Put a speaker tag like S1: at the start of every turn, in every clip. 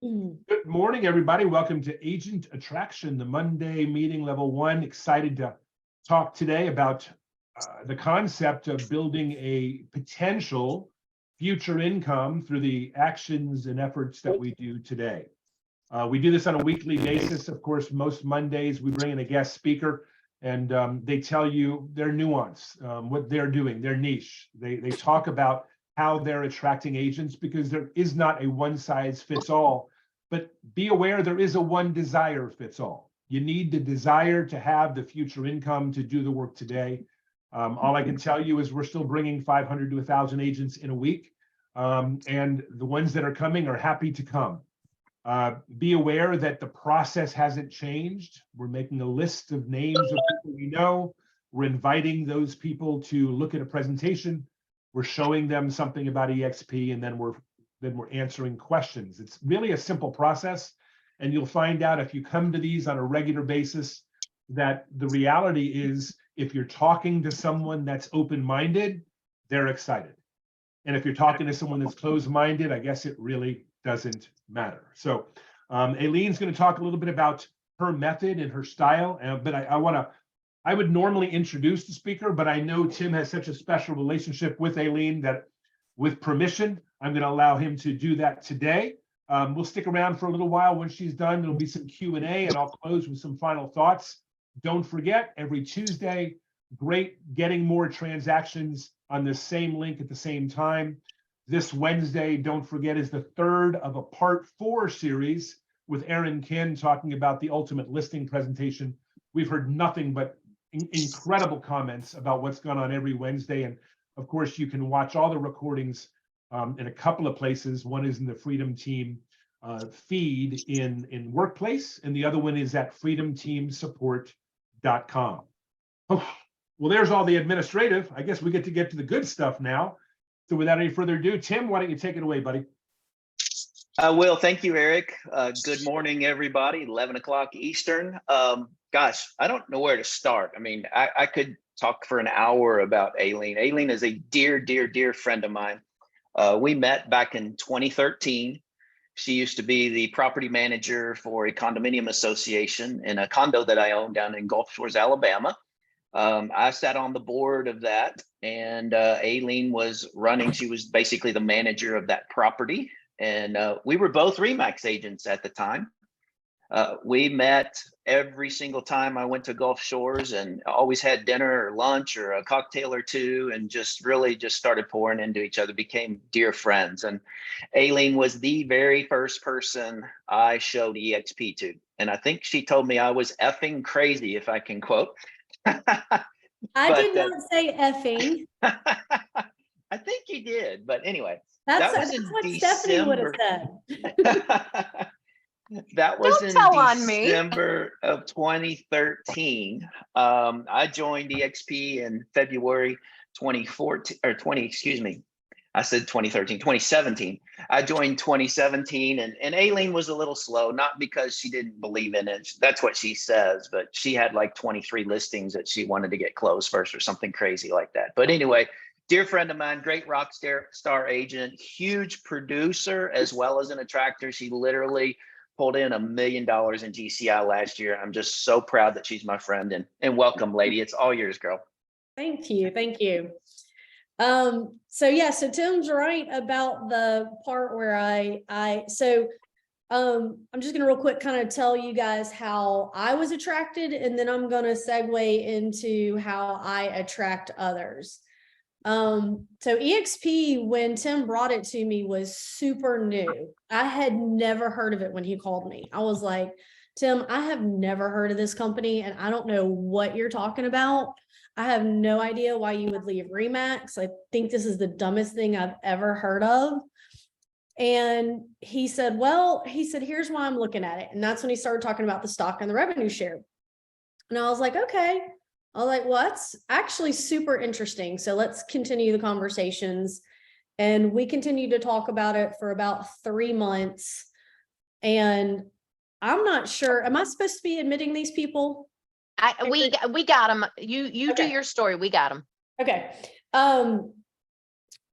S1: Good morning, everybody. Welcome to Agent Attraction, the Monday meeting level 1. Excited to talk today about the concept of building a potential future income through the actions and efforts that we do today. We do this on a weekly basis. Of course, most Mondays we bring in a guest speaker and they tell you their nuance, what they're doing, their niche. They talk about how they're attracting agents, because there is not a one size fits all, but be aware there is a one desire fits all. You need the desire to have the future income to do the work today. All I can tell you is we're still bringing 500 to 1,000 agents in a week, and the ones that are coming are happy to come. Be aware that the process hasn't changed. We're making a list of names of people we know. We're inviting those people to look at a presentation. We're showing them something about EXP, and then we're answering questions. It's really a simple process, and you'll find out if you come to these on a regular basis that the reality is, if you're talking to someone that's open-minded, they're excited. And if you're talking to someone that's closed-minded, I guess it really doesn't matter. So Aileen's going to talk a little bit about her method and her style, but I would normally introduce the speaker, but I know Tim has such a special relationship with Aileen that, with permission, I'm going to allow him to do that today. We'll stick around for a little while. When she's done, there'll be some Q&A, and I'll close with some final thoughts. Don't forget, every Tuesday, great getting more transactions on the same link at the same time. This Wednesday, don't forget, is the third of a part 4 series with Erin Kin talking about the ultimate listing presentation. We've heard nothing but incredible comments about what's gone on every Wednesday. And of course, you can watch all the recordings in a couple of places. One is in the Freedom Team feed in Workplace, and the other one is at freedomteamsupport.com. Oh, well, there's all the administrative. I guess we get to the good stuff now. So without any further ado, Tim, why don't you take it away, buddy?
S2: I will. Thank you, Eric. Good morning, everybody. 11 o'clock Eastern. Gosh, I don't know where to start. I mean, I could talk for an hour about Aileen. Aileen is a dear, dear, dear friend of mine. We met back in 2013. She used to be the property manager for a condominium association in a condo that I own down in Gulf Shores, Alabama. I sat on the board of that, and Aileen was running. She was basically the manager of that property. And we were both Remax agents at the time. We met every single time I went to Gulf Shores, and always had dinner or lunch or a cocktail or two, and just really started pouring into each other, became dear friends. And Aileen was the very first person I showed EXP to. And I think she told me I was effing crazy, if I can quote.
S3: I did not say effing.
S2: I think you did, but anyway.
S3: That's what Stephanie would have said.
S2: That was in December of 2013. I joined EXP in February 2014 or 20, excuse me. I said 2017. I joined 2017, and Aileen was a little slow, not because she didn't believe in it. That's what she says, but she had like 23 listings that she wanted to get closed first or something crazy like that. But anyway, dear friend of mine, great rock star agent, huge producer, as well as an attractor. She literally pulled in $1 million in GCI last year. I'm just so proud that she's my friend, and welcome, lady. It's all yours, girl.
S3: Thank you. Thank you. So Tim's right about the part where I'm just going to real quick kind of tell you guys how I was attracted, and then I'm going to segue into how I attract others. So EXP, when Tim brought it to me, was super new. I had never heard of it when he called me. I was like, Tim, I have never heard of this company, and I don't know what you're talking about. I have no idea why you would leave Remax. I think this is the dumbest thing I've ever heard of. And he said, here's why I'm looking at it. And that's when he started talking about the stock and the revenue share. And I was like, okay. I was like, well, that's actually super interesting. So let's continue the conversations. And we continued to talk about it for about 3 months. And I'm not sure, am I supposed to be admitting these people?
S4: We got them. You
S3: Okay.
S4: do your story. We got them.
S3: Okay.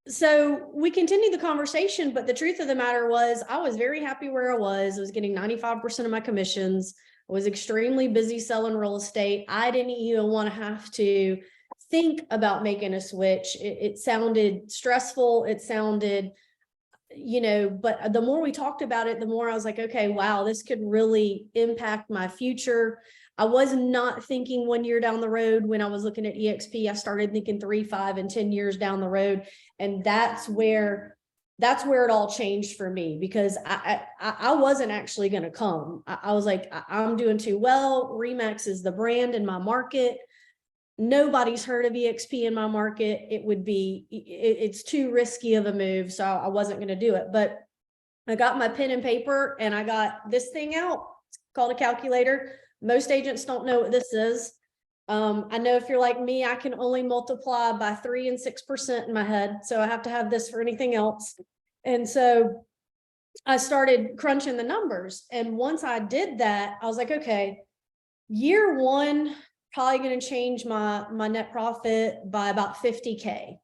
S3: So we continued the conversation, but the truth of the matter was I was very happy where I was getting 95% of my commissions. I was extremely busy selling real estate. I didn't even want to have to think about making a switch. It sounded stressful. It sounded, but the more we talked about it, the more I was like, okay, wow, this could really impact my future. I was not thinking 1 year down the road when I was looking at EXP. I started thinking 3, 5, and 10 years down the road. And that's where it all changed for me, because I wasn't actually going to come. I was like, I'm doing too well. Remax is the brand in my market. Nobody's heard of EXP in my market. It's too risky of a move. So I wasn't going to do it, but I got my pen and paper and I got this thing out. It's called a calculator. Most agents don't know what this is. I know if you're like me, I can only multiply by 3 and 6% in my head. So I have to have this for anything else. And so I started crunching the numbers. And once I did that, I was like, okay, year one, probably going to change my net profit by about 50K.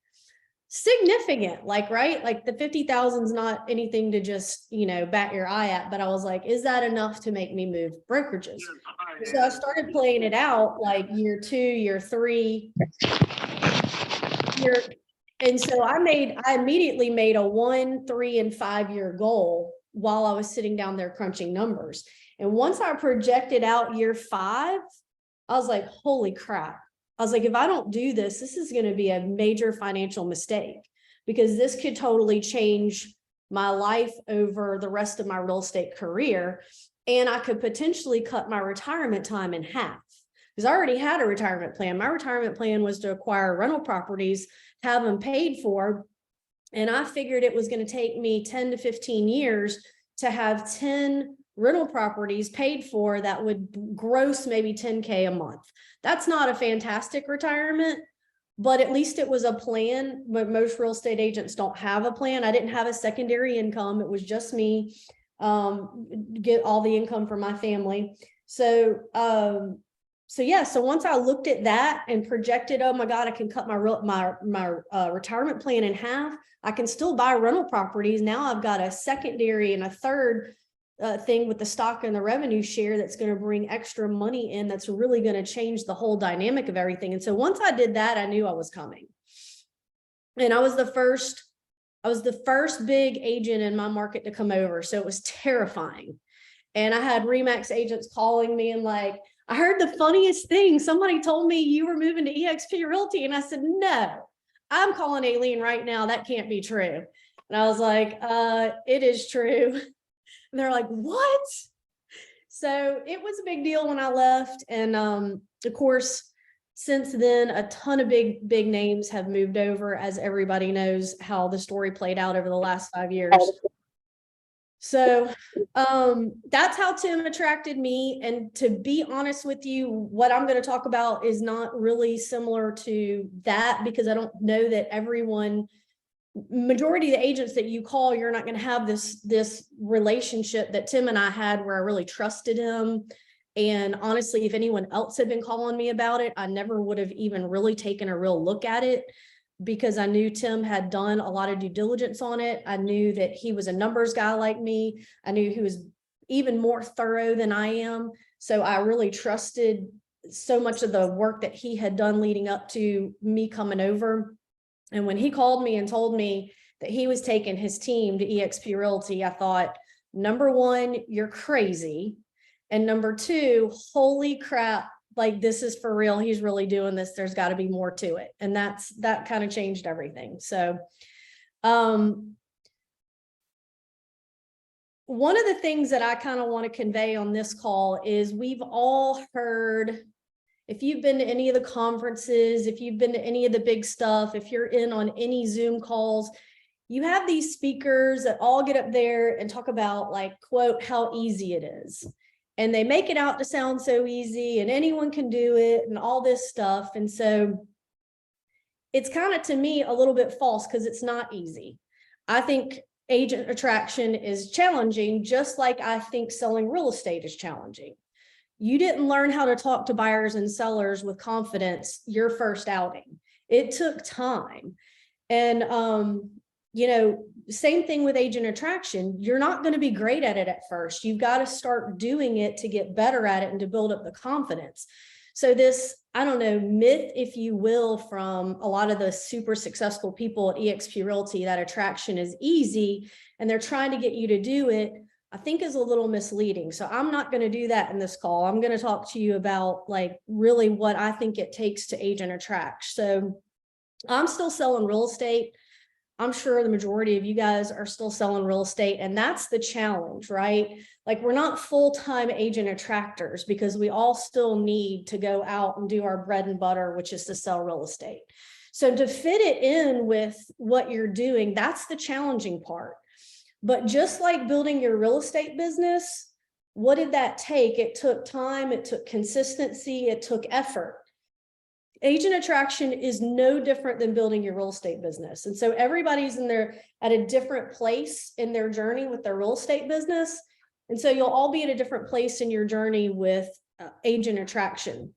S3: Significant, right? Like the 50,000 is not anything to just, bat your eye at, but I was like, is that enough to make me move brokerages? So I started playing it out like year 2, year 3, and so I immediately made a 1, 3, and 5 year goal while I was sitting down there crunching numbers. And once I projected out year 5, I was like, holy crap. I was like, if I don't do this, this is going to be a major financial mistake, because this could totally change my life over the rest of my real estate career. And I could potentially cut my retirement time in half, because I already had a retirement plan. My retirement plan was to acquire rental properties, have them paid for. And I figured it was going to take me 10 to 15 years to have 10 rental properties paid for that would gross maybe 10K a month. That's not a fantastic retirement, but at least it was a plan. But most real estate agents don't have a plan. I didn't have a secondary income. It was just me, get all the income from my family. So once I looked at that and projected, oh my God, I can cut my retirement plan in half. I can still buy rental properties. Now I've got a secondary and a third thing with the stock and the revenue share that's going to bring extra money in. That's really going to change the whole dynamic of everything. And so once I did that, I knew I was coming. And I was the first big agent in my market to come over. So it was terrifying. And I had Remax agents calling me and like, I heard the funniest thing. Somebody told me you were moving to eXp Realty. And I said, no, I'm calling Aileen right now. That can't be true. And I was like, it is true. And they're like, what? So it was a big deal when I left. And of course, since then, a ton of big names have moved over, as everybody knows how the story played out over the last 5 years. So that's how Tim attracted me. And to be honest with you, what I'm going to talk about is not really similar to that, because I don't know that majority of the agents that you call, you're not going to have this relationship that Tim and I had, where I really trusted him. And honestly, if anyone else had been calling me about it, I never would have even really taken a real look at it, because I knew Tim had done a lot of due diligence on it. I knew that he was a numbers guy like me. I knew he was even more thorough than I am. So I really trusted so much of the work that he had done leading up to me coming over. And when he called me and told me that he was taking his team to eXp Realty, I thought, number one, you're crazy. And number two, holy crap, like this is for real. He's really doing this. There's got to be more to it. And that kind of changed everything. So one of the things that I kind of want to convey on this call is we've all heard, if you've been to any of the conferences, if you've been to any of the big stuff, if you're in on any Zoom calls, you have these speakers that all get up there and talk about, like, quote, how easy it is. And they make it out to sound so easy and anyone can do it and all this stuff. And so it's kind of, to me, a little bit false, because it's not easy. I think agent attraction is challenging, just like I think selling real estate is challenging. You didn't learn how to talk to buyers and sellers with confidence your first outing. It took time. And same thing with agent attraction. You're not going to be great at it at first. You've got to start doing it to get better at it and to build up the confidence. So this, I don't know, myth, if you will, from a lot of the super successful people at eXp Realty, that attraction is easy and they're trying to get you to do it, I think is a little misleading. So I'm not going to do that in this call. I'm going to talk to you about like really what I think it takes to agent attract. So I'm still selling real estate. I'm sure the majority of you guys are still selling real estate, and that's the challenge, right? Like, we're not full-time agent attractors because we all still need to go out and do our bread and butter, which is to sell real estate. So to fit it in with what you're doing, that's the challenging part. But just like building your real estate business, what did that take? It took time, it took consistency, it took effort. Agent attraction is no different than building your real estate business. And so everybody's at a different place in their journey with their real estate business. And so you'll all be at a different place in your journey with agent attraction.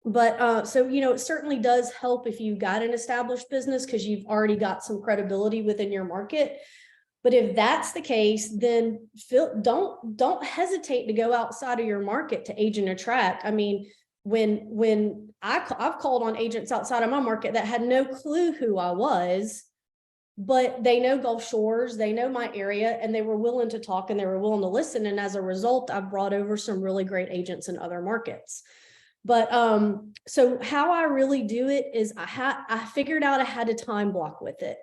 S3: But so, it certainly does help if you got an established business because you've already got some credibility within your market. But if that's the case, then don't hesitate to go outside of your market to agent attract. I mean, when I've called on agents outside of my market that had no clue who I was, but they know Gulf Shores, they know my area, and they were willing to talk and they were willing to listen. And as a result, I've brought over some really great agents in other markets. But so how I really do it is I figured out I had a time block with it.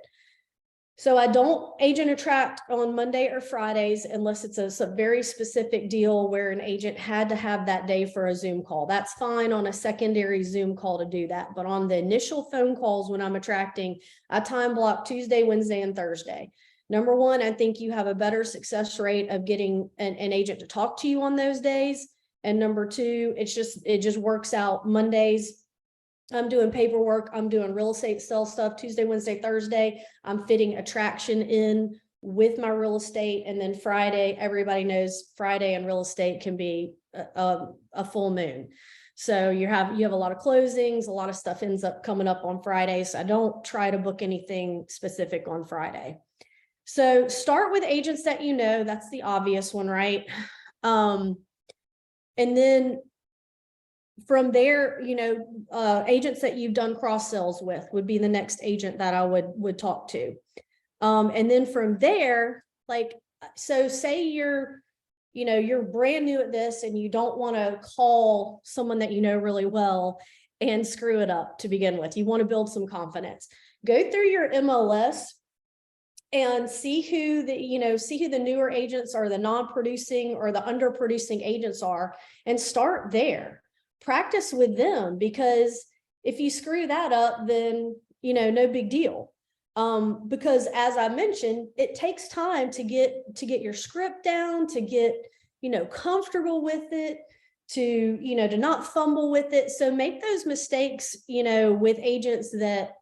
S3: So I don't agent attract on Monday or Fridays unless it's a very specific deal where an agent had to have that day for a Zoom call. That's fine on a secondary Zoom call to do that. But on the initial phone calls when I'm attracting, I time block Tuesday, Wednesday, and Thursday. Number one, I think you have a better success rate of getting an agent to talk to you on those days. And number two, it just works out. Mondays, I'm doing paperwork, I'm doing real estate sale stuff. Tuesday, Wednesday, Thursday, I'm fitting attraction in with my real estate. And then Friday, everybody knows Friday and real estate can be a full moon. So you have a lot of closings, a lot of stuff ends up coming up on Fridays. So I don't try to book anything specific on Friday. So start with agents that you know, that's the obvious one, right? And then from there, agents that you've done cross sells with would be the next agent that I would talk to. And then from there, so say you're brand new at this and you don't want to call someone that you know really well and screw it up to begin with. You want to build some confidence. Go through your MLS and see who the newer agents or the non-producing or the underproducing agents are, and start there. Practice with them, because if you screw that up, then, no big deal. Because as I mentioned, it takes time to get your script down, to get, comfortable with it, to not fumble with it. So make those mistakes, with agents that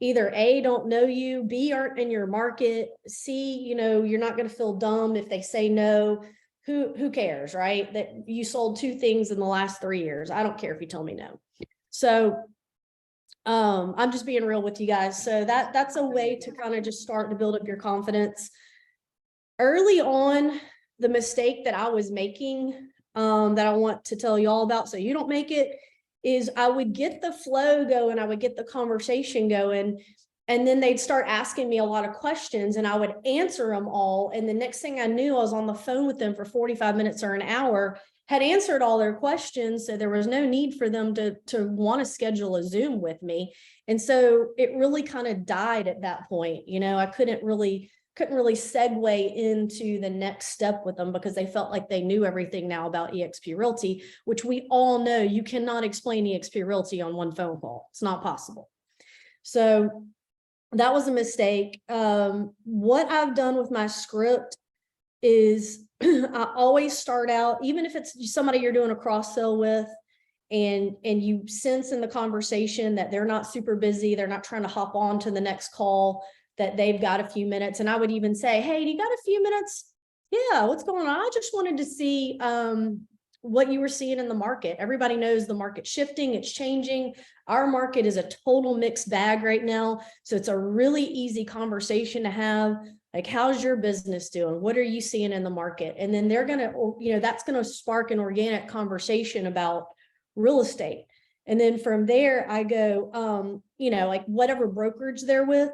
S3: either A, don't know you, B, aren't in your market, C, you're not going to feel dumb if they say no. Who cares, right? That you sold 2 things in the last 3 years. I don't care if you tell me no. So I'm just being real with you guys. So that's a way to kind of just start to build up your confidence. Early on, the mistake that I was making that I want to tell you all about so you don't make it is I would get the flow going, I would get the conversation going, and then they'd start asking me a lot of questions and I would answer them all. And the next thing I knew, I was on the phone with them for 45 minutes or an hour, had answered all their questions. So there was no need for them to want to schedule a Zoom with me. And so it really kind of died at that point. I couldn't really segue into the next step with them because they felt like they knew everything now about eXp Realty, which we all know you cannot explain eXp Realty on one phone call. It's not possible. So that was a mistake. What I've done with my script is I always start out, even if it's somebody you're doing a cross sell with, and you sense in the conversation that they're not super busy, they're not trying to hop on to the next call, that they've got a few minutes. And I would even say, hey, do you got a few minutes? Yeah, what's going on? I just wanted to see what you were seeing in the market. Everybody knows the market's shifting, it's changing. Our market is a total mixed bag right now. So it's a really easy conversation to have. Like, how's your business doing? What are you seeing in the market? And then they're going to, that's going to spark an organic conversation about real estate. And then from there, I go, like whatever brokerage they're with.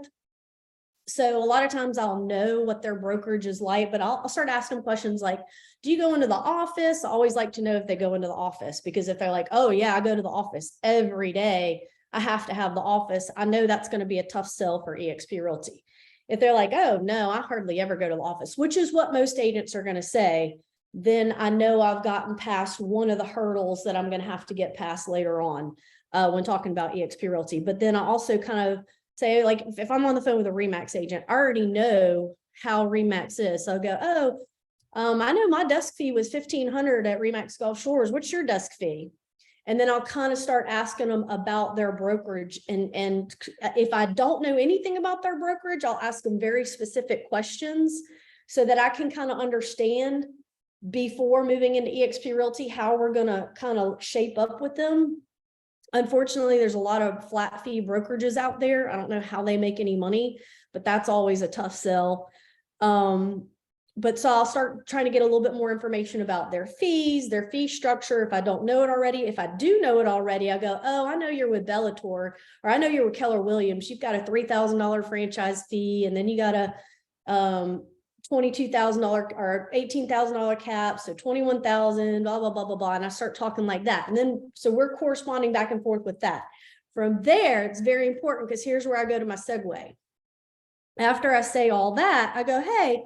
S3: So a lot of times I'll know what their brokerage is like, but I'll start asking questions like, do you go into the office? I always like to know if they go into the office, because if they're like, oh yeah, I go to the office every day, I have to have the office, I know that's going to be a tough sell for eXp Realty. If they're like, oh no, I hardly ever go to the office, which is what most agents are going to say, then I know I've gotten past one of the hurdles that I'm going to have to get past later on when talking about eXp Realty. But then I also kind of say, like, if I'm on the phone with a Remax agent, I already know how Remax is. So I'll go, oh, I know my desk fee was $1,500 at Remax Gulf Shores. What's your desk fee? And then I'll kind of start asking them about their brokerage. And if I don't know anything about their brokerage, I'll ask them very specific questions so that I can kind of understand before moving into eXp Realty how we're going to kind of shape up with them. Unfortunately, there's a lot of flat fee brokerages out there. I don't know how they make any money, but that's always a tough sell. But so I'll start trying to get a little bit more information about their fees, their fee structure. If I don't know it already, if I do know it already, I go, oh, I know you're with Bellator, or I know you're with Keller Williams. You've got a $3,000 franchise fee, and then you got a $22,000 or $18,000 cap, so $21,000, blah, blah, blah, blah, blah. And I start talking like that. And then, so we're corresponding back and forth with that. From there, it's very important, because here's where I go to my segue. After I say all that, I go, hey,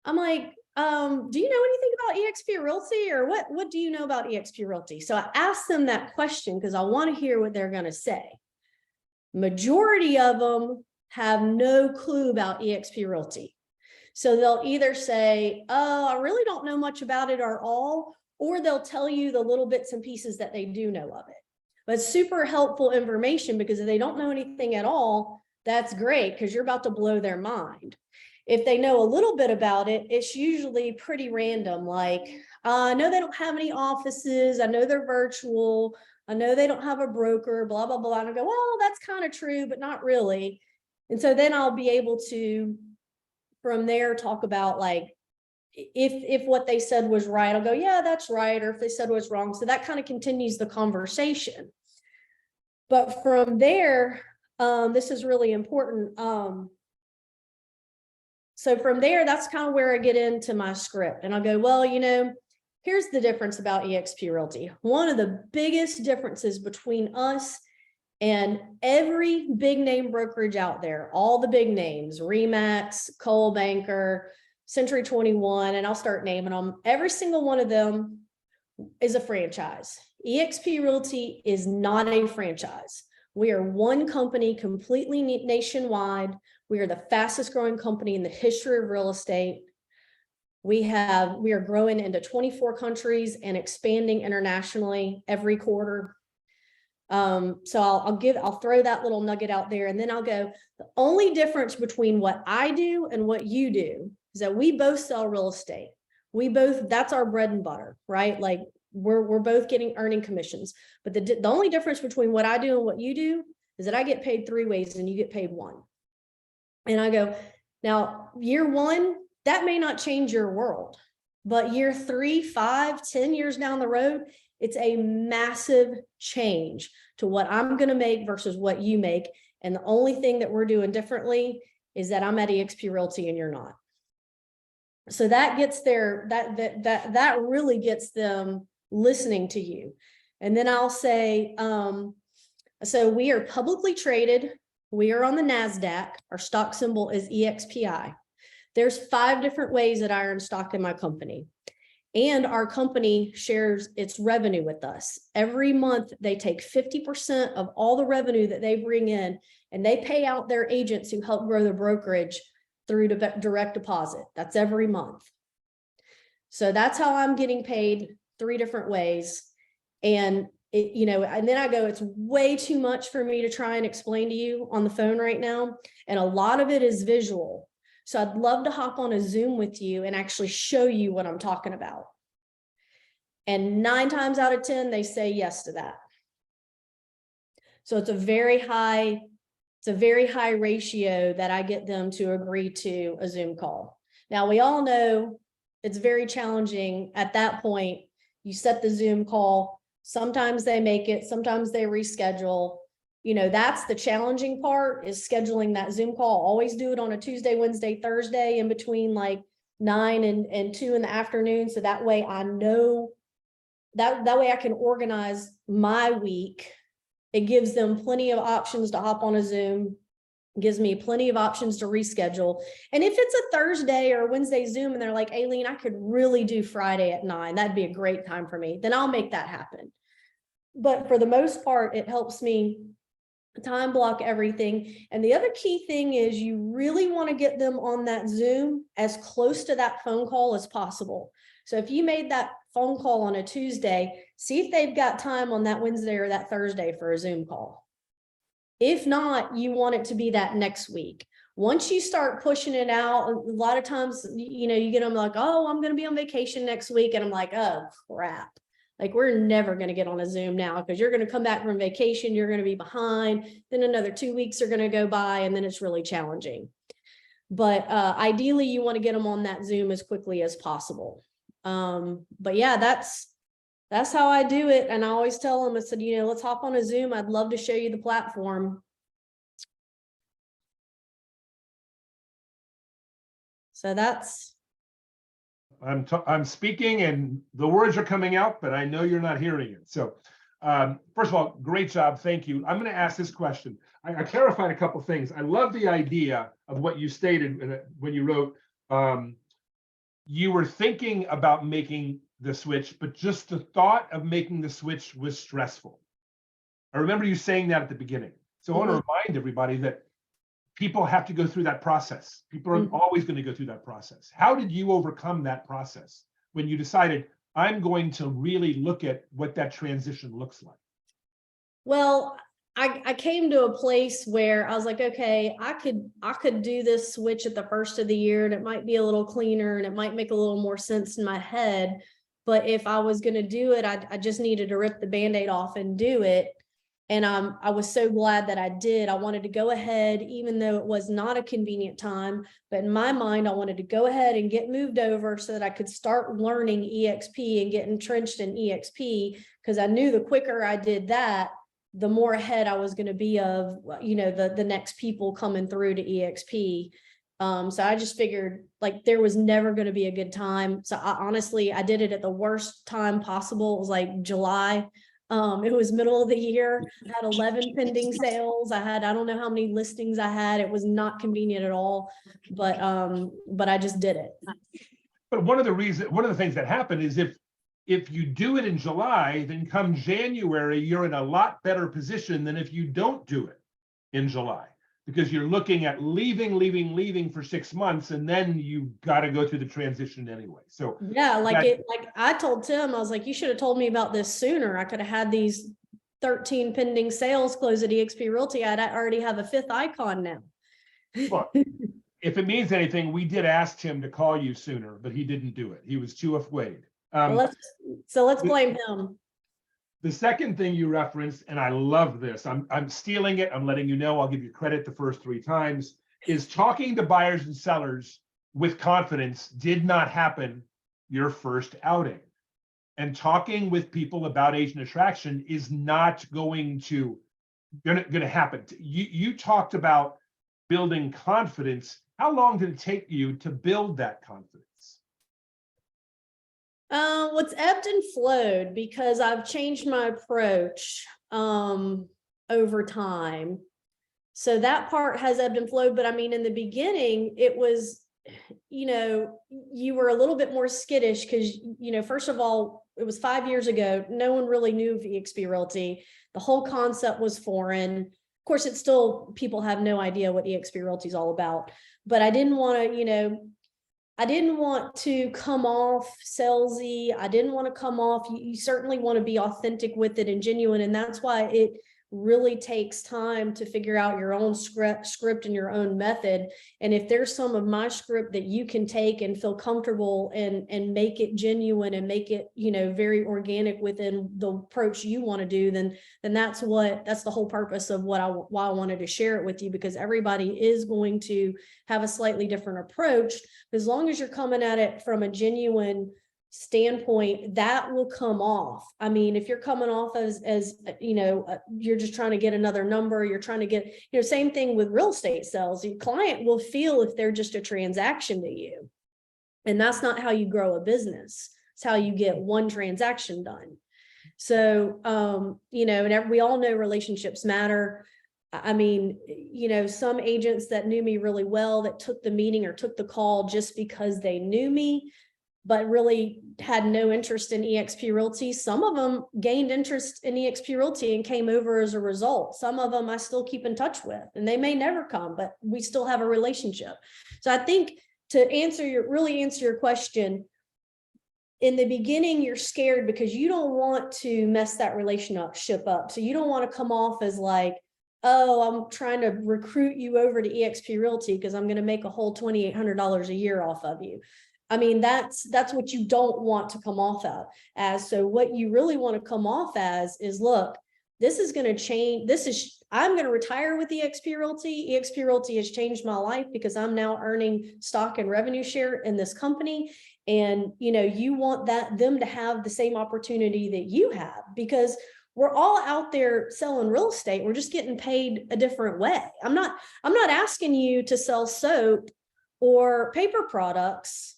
S3: I'm like, do you know anything about eXp Realty, or what do you know about eXp Realty? So I asked them that question because I want to hear what they're going to say. Majority of them have no clue about eXp Realty. So they'll either say, oh, I really don't know much about it at all, or they'll tell you the little bits and pieces that they do know of it. But super helpful information, because if they don't know anything at all, that's great, because you're about to blow their mind. If they know a little bit about it, it's usually pretty random. Like, I know they don't have any offices. I know they're virtual. I know they don't have a broker, blah, blah, blah. And I go, well, that's kind of true, but not really. And so then I'll be able to, from there, talk about, like, if what they said was right, I'll go, yeah, that's right. Or if they said was wrong. So that kind of continues the conversation. But from there, this is really important. So from there, that's kind of where I get into my script, and I'll go, well, here's the difference about eXp Realty. One of the biggest differences between us and every big name brokerage out there, all the big names, Remax, Coldwell Banker, Century 21, and I'll start naming them. Every single one of them is a franchise. eXp Realty is not a franchise. We are one company, completely nationwide. We are the fastest growing company in the history of real estate. We are growing into 24 countries and expanding internationally every quarter. So I'll throw that little nugget out there, and then I'll go, the only difference between what I do and what you do is that we both sell real estate. That's our bread and butter, right? Like, we're both earning commissions, but the only difference between what I do and what you do is that I get paid 3 ways and you get paid 1. And I go, now, year 1, that may not change your world, but year 3, 5, 10 years down the road, it's a massive change to what I'm going to make versus what you make. And the only thing that we're doing differently is that I'm at eXp Realty and you're not. So that gets that really gets them listening to you. And then I'll say, so we are publicly traded. We are on the NASDAQ. Our stock symbol is EXPI. There's 5 different ways that I earn stock in my company. And our company shares its revenue with us. Every month, they take 50% of all the revenue that they bring in, and they pay out their agents who help grow the brokerage through direct deposit. That's every month. So that's how I'm getting paid, 3 different ways. And and then I go, it's way too much for me to try and explain to you on the phone right now. And a lot of it is visual. So I'd love to hop on a Zoom with you and actually show you what I'm talking about. And 9 times out of 10, they say yes to that. So it's a very high ratio that I get them to agree to a Zoom call. Now, we all know it's very challenging at that point. You set the Zoom call. Sometimes they make it, sometimes they reschedule. You know, that's the challenging part, is scheduling that Zoom call. Always do it on a Tuesday, Wednesday, Thursday in between like 9 and 2 in the afternoon. So that way I know that way I can organize my week. It gives them plenty of options to hop on a Zoom, gives me plenty of options to reschedule. And if it's a Thursday or a Wednesday Zoom and they're like, Aileen, I could really do Friday at 9, that'd be a great time for me, then I'll make that happen. But for the most part, it helps me time block everything. And the other key thing is you really want to get them on that Zoom as close to that phone call as possible. So if you made that phone call on a Tuesday, see if they've got time on that Wednesday or that Thursday for a Zoom call. If not, you want it to be that next week. Once you start pushing it out, a lot of times, you know, you get them like, oh, I'm going to be on vacation next week. And I'm like, oh, crap. Like, we're never going to get on a Zoom now, because you're going to come back from vacation. You're going to be behind. Then another 2 weeks are going to go by, and then it's really challenging. But ideally, you want to get them on that Zoom as quickly as possible. But yeah, that's how I do it. And I always tell them, I said, you know, let's hop on a Zoom. I'd love to show you the platform. So that's.
S1: I'm speaking and the words are coming out, but I know you're not hearing it. So first of all, great job. Thank you. I'm going to ask this question. I clarified a couple things. I love the idea of what you stated when you wrote, you were thinking about making the switch, but just the thought of making the switch was stressful. I remember you saying that at the beginning. So I want to remind everybody that people have to go through that process. People are always going to go through that process. How did you overcome that process when you decided, I'm going to really look at what that transition looks like?
S3: Well, I came to a place where I was like, okay, I could do this switch at the first of the year, and it might be a little cleaner and it might make a little more sense in my head. But if I was going to do it, I just needed to rip the Band-Aid off and do it. And I was so glad that I did. I wanted to go ahead, even though it was not a convenient time, but in my mind, I wanted to go ahead and get moved over so that I could start learning EXP and get entrenched in EXP, because I knew the quicker I did that, the more ahead I was going to be of, you know, the next people coming through to EXP. So I just figured like there was never going to be a good time. So honestly, I did it at the worst time possible. It was like July. It was middle of the year. I had 11 pending sales. I don't know how many listings I had. It was not convenient at all, but I just did it.
S1: But one of the things that happened is if you do it in July, then come January, you're in a lot better position than if you don't do it in July, because you're looking at leaving for 6 months, and then you got to go through the transition anyway. So
S3: yeah, like I told Tim, I was like, you should have told me about this sooner. I could have had these 13 pending sales close at EXP Realty. I already have a 5th icon now.
S1: Look, if it means anything, we did ask Tim to call you sooner, but he didn't do it. He was too afraid.
S3: Let's blame him.
S1: The second thing you referenced, and I love this, I'm stealing it, I'm letting you know, I'll give you credit the first 3 times, is talking to buyers and sellers with confidence did not happen your first outing. And talking with people about agent attraction is not going to happen. You talked about building confidence. How long did it take you to build that confidence?
S3: What's ebbed and flowed, because I've changed my approach over time. So that part has ebbed and flowed. But I mean, in the beginning, it was, you know, you were a little bit more skittish because, you know, first of all, it was 5 years ago. No one really knew of EXP Realty. The whole concept was foreign. Of course, it's still, people have no idea what EXP Realty is all about. But I didn't want to, you know, I didn't want to come off salesy. I didn't want to come off. You certainly want to be authentic with it and genuine. And that's why really takes time to figure out your own script and your own method. And if there's some of my script that you can take and feel comfortable and make it genuine and make it, you know, very organic within the approach you want to do, then that's the whole purpose of why I wanted to share it with you, because everybody is going to have a slightly different approach. As long as you're coming at it from a genuine standpoint, that will come off. I mean, if you're coming off as you know, you're just trying to get another number, you're trying to get, you know, same thing with real estate sales. Your client will feel if they're just a transaction to you. And that's not how you grow a business. It's how you get one transaction done. So, you know, and we all know relationships matter. I mean, you know, some agents that knew me really well, that took the meeting or took the call just because they knew me, but really had no interest in eXp Realty. Some of them gained interest in eXp Realty and came over as a result. Some of them I still keep in touch with, and they may never come, but we still have a relationship. So I think to really answer your question, in the beginning, you're scared because you don't want to mess that relationship up. So you don't want to come off as like, oh, I'm trying to recruit you over to eXp Realty because I'm going to make a whole $2,800 a year off of you. I mean, that's what you don't want to come off as. So what you really want to come off as is, look, this is going to change. I'm going to retire with eXp Realty. eXp Realty has changed my life because I'm now earning stock and revenue share in this company. And, you know, you want them to have the same opportunity that you have, because we're all out there selling real estate. We're just getting paid a different way. I'm not asking you to sell soap or paper products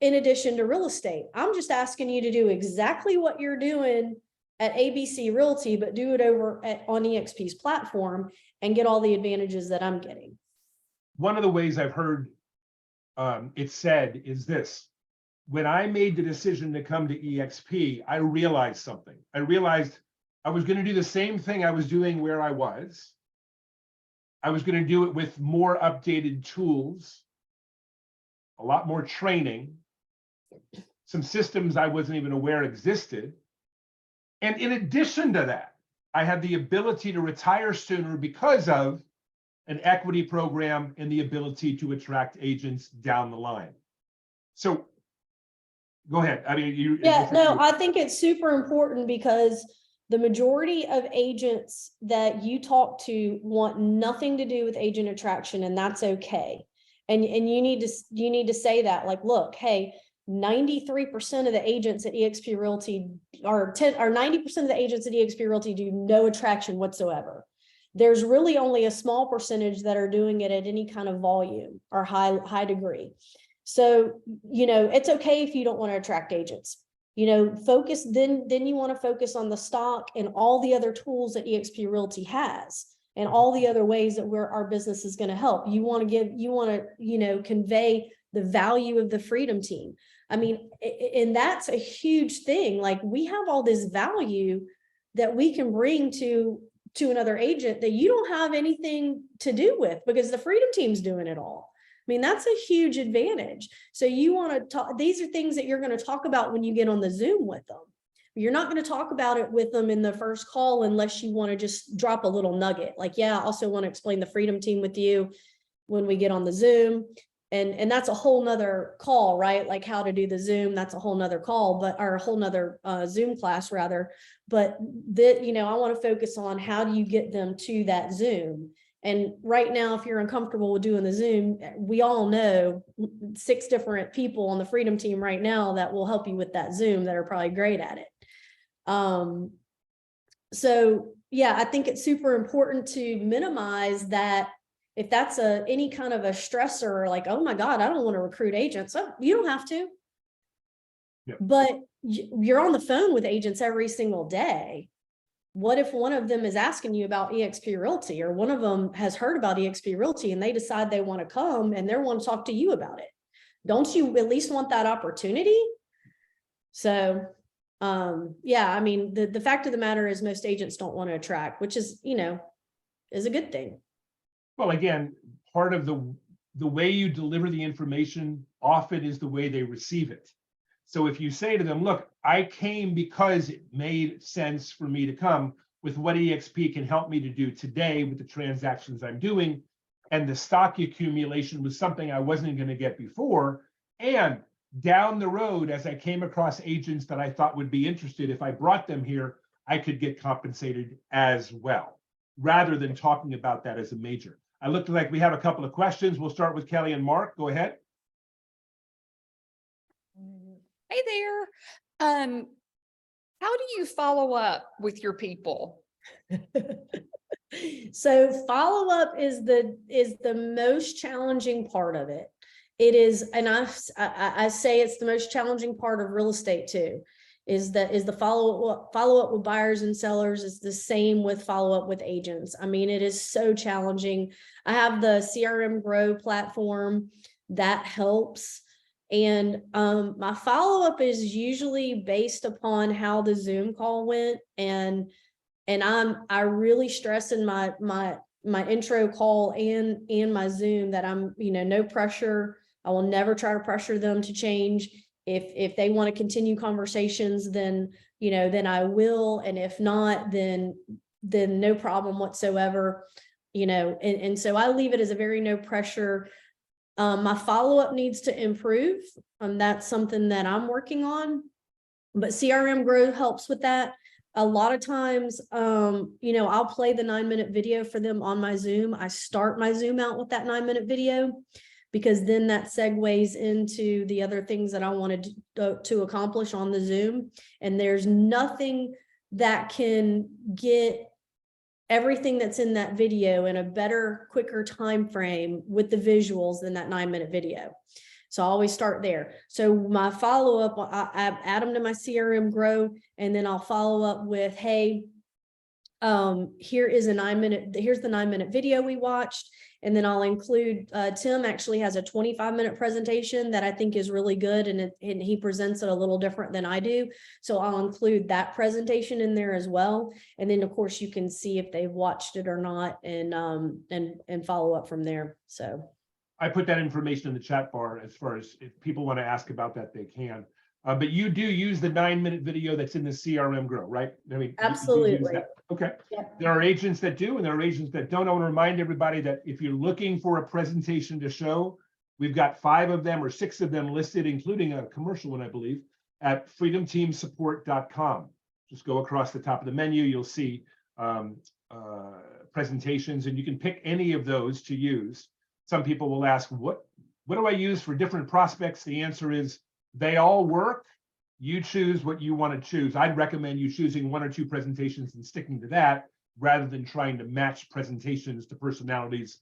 S3: in addition to real estate. I'm just asking you to do exactly what you're doing at ABC Realty, but do it over on eXp's platform and get all the advantages that I'm getting.
S1: One of the ways I've heard it said is this: when I made the decision to come to eXp, I realized something. I realized I was going to do the same thing I was doing where I was. I was going to do it with more updated tools, a lot more training, some systems I wasn't even aware existed. And in addition to that, I had the ability to retire sooner because of an equity program and the ability to attract agents down the line. So go ahead. I mean,
S3: I think it's super important because the majority of agents that you talk to want nothing to do with agent attraction, and that's okay. And you need to say that, like, look, hey, 93% of the agents at eXp Realty or 90% of the agents at eXp Realty do no attraction whatsoever. There's really only a small percentage that are doing it at any kind of volume or high degree. So, you know, it's okay if you don't want to attract agents. You know, focus, then you want to focus on the stock and all the other tools that eXp Realty has and all the other ways that our business is going to help. You want to, you know, convey the value of the Freedom Team. I mean, and that's a huge thing. Like, we have all this value that we can bring to another agent that you don't have anything to do with, because the Freedom Team's doing it all. I mean, that's a huge advantage. So you want to talk, these are things that you're going to talk about when you get on the Zoom with them. You're not going to talk about it with them in the first call unless you want to just drop a little nugget. Like, yeah, I also want to explain the Freedom Team with you when we get on the Zoom. And that's a whole nother call, right? Like how to do the Zoom, that's a whole nother call, or a whole nother Zoom class rather. But that, you know, I want to focus on how do you get them to that Zoom. And right now, if you're uncomfortable with doing the Zoom, we all know 6 different people on the Freedom Team right now that will help you with that Zoom that are probably great at it. So yeah, I think it's super important to minimize that. If that's any kind of a stressor, like, oh my God, I don't want to recruit agents. So you don't have to.
S1: Yep.
S3: But you're on the phone with agents every single day. What if one of them is asking you about eXp Realty, or one of them has heard about eXp Realty and they decide they want to come and they want to talk to you about it? Don't you at least want that opportunity? So yeah, I mean, the fact of the matter is most agents don't want to attract, which is, you know, is a good thing.
S1: Well, again, part of the way you deliver the information often is the way they receive it. So if you say to them, look, I came because it made sense for me to come, with what EXP can help me to do today with the transactions I'm doing. And the stock accumulation was something I wasn't going to get before. And down the road, as I came across agents that I thought would be interested, if I brought them here, I could get compensated as well, rather than talking about that as a major. I look like we have a couple of questions. We'll start with Kelly and Mark. Go ahead.
S4: Hey there. How do you follow up with your people?
S3: So follow-up is the most challenging part of it. It is, and I say it's the most challenging part of real estate too, is the follow-up with buyers and sellers is the same with follow-up with agents. I mean, it is so challenging. I have the CRM Grow platform that helps. And my follow-up is usually based upon how the Zoom call went. And I really stress in my intro call and my Zoom that I'm, no pressure. I will never try to pressure them to change. If they want to continue conversations, then I will. And if not, then no problem whatsoever. And so I leave it as a very no pressure. My follow-up needs to improve. That's something that I'm working on, but CRM Grow helps with that. A lot of times, I'll play the 9-minute video for them on my Zoom. I start my Zoom out with that 9-minute video, because then that segues into the other things that I wanted to accomplish on the Zoom. And there's nothing that can get everything that's in that video in a better, quicker time frame with the visuals than that 9-minute video. So I always start there. So my follow-up, I add them to my CRM Grow, and then I'll follow up with, hey, here's the 9-minute video we watched. And then I'll include, Tim actually has a 25-minute presentation that I think is really good, and he presents it a little different than I do. So I'll include that presentation in there as well. And then of course you can see if they've watched it or not, and follow up from there. So
S1: I put that information in the chat bar as far as if people want to ask about that, they can. But you do use the 9-minute video that's in the CRM Grow, right? I mean,
S3: absolutely.
S1: Okay.
S3: Yep.
S1: There are agents that do, and there are agents that don't. I want to remind everybody that if you're looking for a presentation to show, we've got 5 of them or 6 of them listed, including a commercial one, I believe, at freedomteamsupport.com. Just go across the top of the menu. You'll see presentations, and you can pick any of those to use. Some people will ask, what do I use for different prospects? The answer is they all work. You choose what you want to choose. I'd recommend you choosing 1 or 2 presentations and sticking to that, rather than trying to match presentations to personalities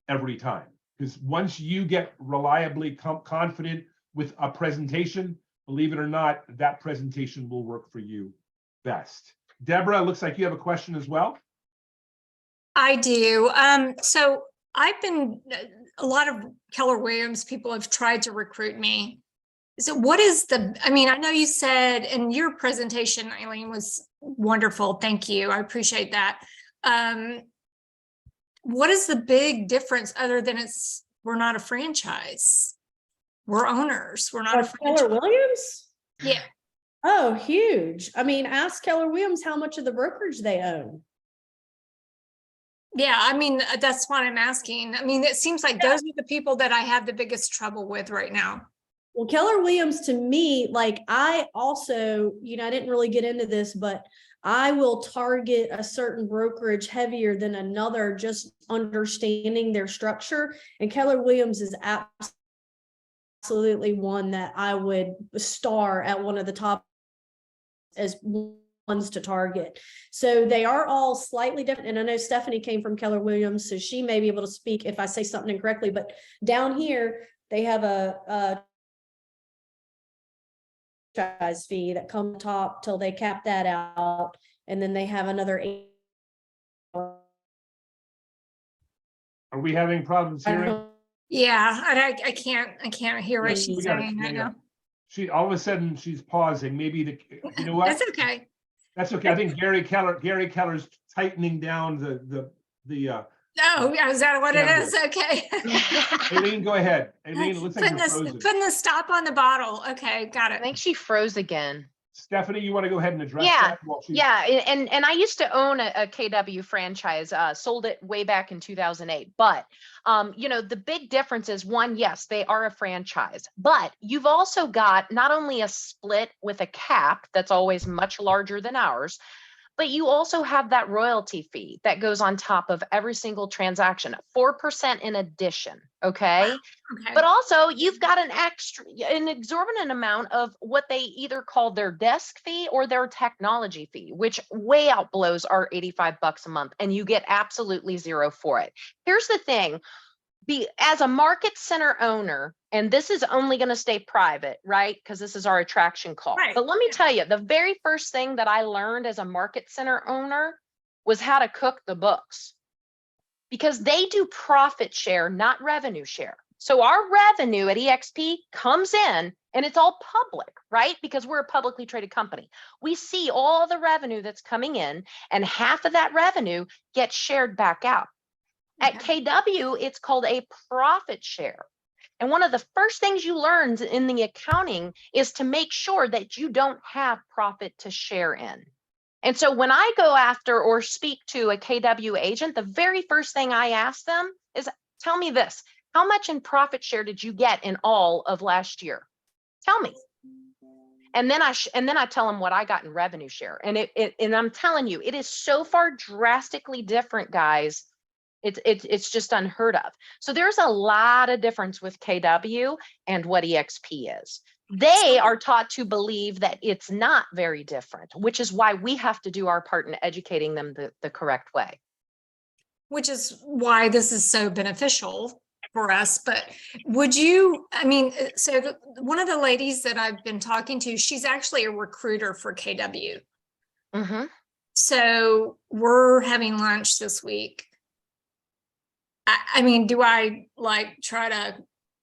S1: every time. Because once you get reliably confident with a presentation, believe it or not, that presentation will work for you best. Deborah, looks like you have a question as well.
S4: I do. So I've been, a lot of Keller Williams people have tried to recruit me. So what is I know you said, and your presentation, Aileen, was wonderful. Thank you. I appreciate that. What is the big difference other than we're not a franchise? We're owners. We're not a franchise.
S3: Keller Williams?
S4: Yeah.
S3: Oh, huge. I mean, ask Keller Williams how much of the brokerage they own.
S4: Yeah, that's what I'm asking. It seems like those are the people that I have the biggest trouble with right now.
S3: Well, Keller Williams, to me, like, I also, I didn't really get into this, but I will target a certain brokerage heavier than another, just understanding their structure. And Keller Williams is absolutely one that I would star at one of the top as ones to target. So they are all slightly different. And I know Stephanie came from Keller Williams, so she may be able to speak if I say something incorrectly, but down here, they have a franchise fee that comes top till they cap that out. And then they have another 8.
S1: Are we having problems hearing?
S4: Yeah, I can't hear what she's saying right now.
S1: She all of a sudden she's pausing. Maybe you know what?
S4: That's okay.
S1: That's okay. I think Gary Keller's tightening down the
S4: Oh, yeah, is that what it is? Okay.
S1: Aileen, go ahead. Aileen, it looks like you're frozen.
S4: Putting the stop on the bottle. Okay, got
S5: I
S4: it.
S5: think she froze again.
S1: Stephanie, you want to go ahead and address
S5: Yeah,
S1: that? while she's-
S5: Yeah, and I used to own a KW franchise, sold it way back in 2008. But, you know, the big difference is one, yes, they are a franchise, but you've also got not only a split with a cap that's always much larger than ours, but you also have that royalty fee that goes on top of every single transaction, 4% in addition. Okay.
S4: Okay.
S5: But also you've got an exorbitant amount of what they either call their desk fee or their technology fee, which way outblows our $85 a month, and you get absolutely zero for it. Here's the thing. As a market center owner, and this is only going to stay private, right? Because this is our attraction call.
S4: Right,
S5: But let me
S4: yeah.
S5: tell you, the very first thing that I learned as a market center owner was how to cook the books, because they do profit share, not revenue share. So our revenue at EXP comes in and it's all public, right? Because we're a publicly traded company. We see all the revenue that's coming in, and half of that revenue gets shared back out. At KW, it's called a profit share. And one of the first things you learn in the accounting is to make sure that you don't have profit to share in. And so when I go after or speak to a KW agent, the very first thing I ask them is, tell me this, how much in profit share did you get in all of last year? Tell me. And then I tell them what I got in revenue share. And and I'm telling you, it is so far drastically different, guys. It's just unheard of. So there's a lot of difference with KW and what EXP is. They are taught to believe that it's not very different, which is why we have to do our part in educating them the correct way.
S4: Which is why this is so beneficial for us. But would you, I mean, so one of the ladies that I've been talking to, she's actually a recruiter for KW.
S5: Mm-hmm.
S4: So we're having lunch this week. I mean, do I like try to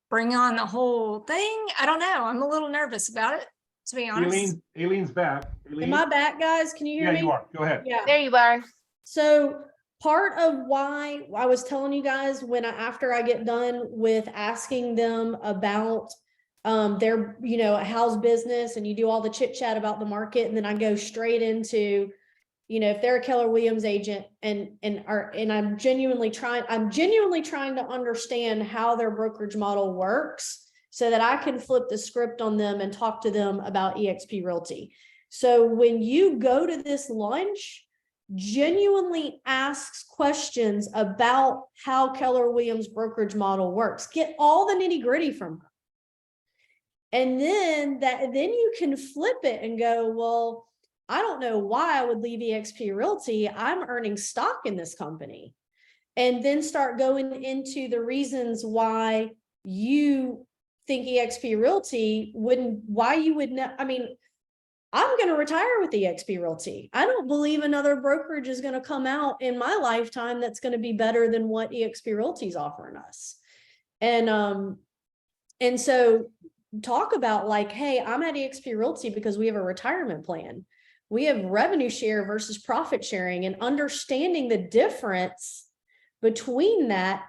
S4: bring on the whole thing? I don't know. I'm a little nervous about it, to be honest.
S1: Aileen's back.
S3: Am I back, guys? Can you hear
S1: Yeah,
S3: me?
S1: you are. Go ahead.
S3: Yeah.
S5: There you are.
S3: So part of why I was telling you guys after I get done with asking them about their, you know, how's business, and you do all the chit chat about the market, and then I go straight into, you know, if they're a Keller Williams agent and I'm genuinely trying to understand how their brokerage model works so that I can flip the script on them and talk to them about EXP Realty. So when you go to this lunch, genuinely asks questions about how Keller Williams brokerage model works. Get all the nitty-gritty from her. And then you can flip it and go, well, I don't know why I would leave EXP Realty. I'm earning stock in this company. And then start going into the reasons why you think EXP Realty why you would know. I mean, I'm going to retire with EXP Realty. I don't believe another brokerage is going to come out in my lifetime that's going to be better than what EXP Realty is offering us. And so talk about like, hey, I'm at EXP Realty because we have a retirement plan. We have revenue share versus profit sharing, and understanding the difference between that.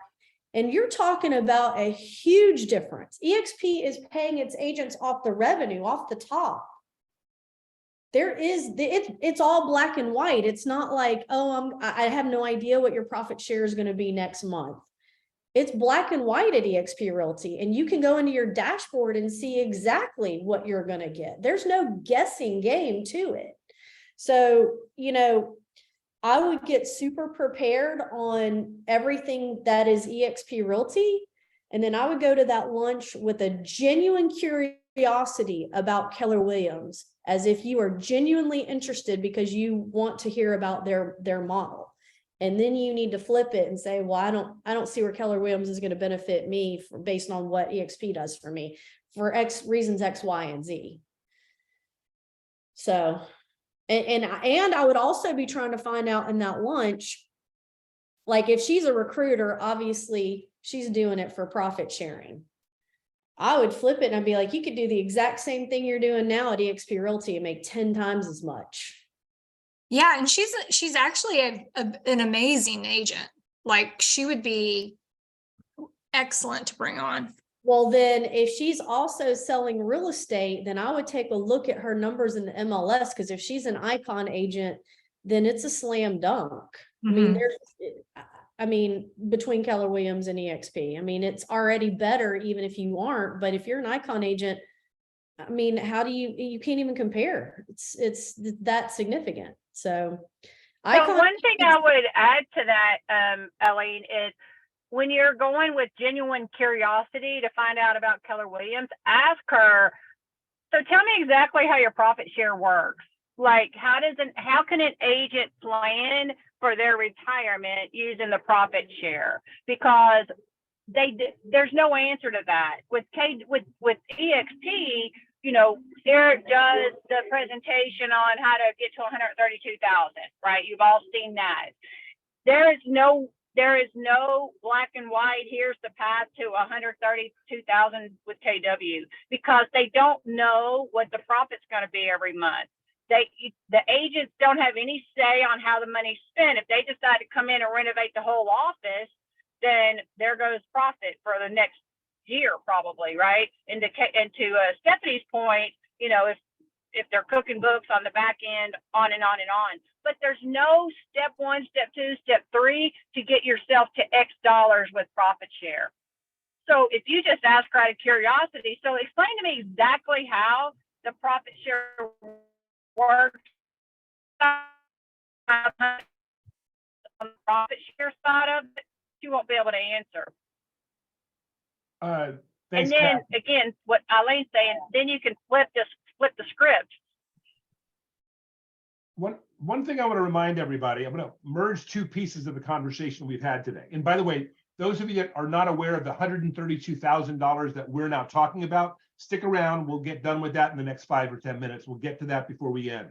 S3: And you're talking about a huge difference. EXP is paying its agents off the revenue, off the top. It's all black and white. It's not like, oh, I have no idea what your profit share is going to be next month. It's black and white at EXP Realty, and you can go into your dashboard and see exactly what you're going to get. There's no guessing game to it. So, you know, I would get super prepared on everything that is EXP Realty. And then I would go to that lunch with a genuine curiosity about Keller Williams, as if you are genuinely interested because you want to hear about their model. And then you need to flip it and say, well, I don't see where Keller Williams is going to benefit me based on what EXP does for me for X reasons, X, Y, and Z. So, and I would also be trying to find out in that lunch, like if she's a recruiter, obviously she's doing it for profit sharing. I would flip it and I'd be like, you could do the exact same thing you're doing now at EXP Realty and make 10 times as much.
S4: Yeah, and she's actually an amazing agent. Like, she would be excellent to bring on.
S3: Well, then if she's also selling real estate, then I would take a look at her numbers in the MLS, because if she's an Icon agent, then it's a slam dunk. I mean, between Keller Williams and EXP, I mean, it's already better even if you aren't, but if you're an Icon agent, I mean, how do you can't even compare. It's that significant. So
S6: So one thing I would add to that, Aileen, is when you're going with genuine curiosity to find out about Keller Williams, ask her, so tell me exactly how your profit share works. Like, how can an agent plan for their retirement using the profit share? Because there's no answer to that. With EXP, you know, Eric does the presentation on how to get to 132,000, right? You've all seen that. There is no black and white, here's the path to 132,000 with KW, because they don't know what the profit's going to be every month. The agents don't have any say on how the money's spent. If they decide to come in and renovate the whole office, then there goes profit for the next year, probably, right? And to Stephanie's point, you know, if they're cooking books on the back end, on and on and on. But there's no step 1, step 2, step 3 to get yourself to X dollars with profit share. So if you just ask her out of curiosity, so explain to me exactly how the profit share works on the profit share side of it, you won't be able to answer.
S1: Thanks,
S6: and then
S1: Kat.
S6: again, what Eileen's saying, then you can flip the script.
S1: One thing I want to remind everybody, I'm going to merge two pieces of the conversation we've had today. And by the way, those of you that are not aware of the $132,000 that we're now talking about, stick around. We'll get done with that in the next 5 or 10 minutes. We'll get to that before we end.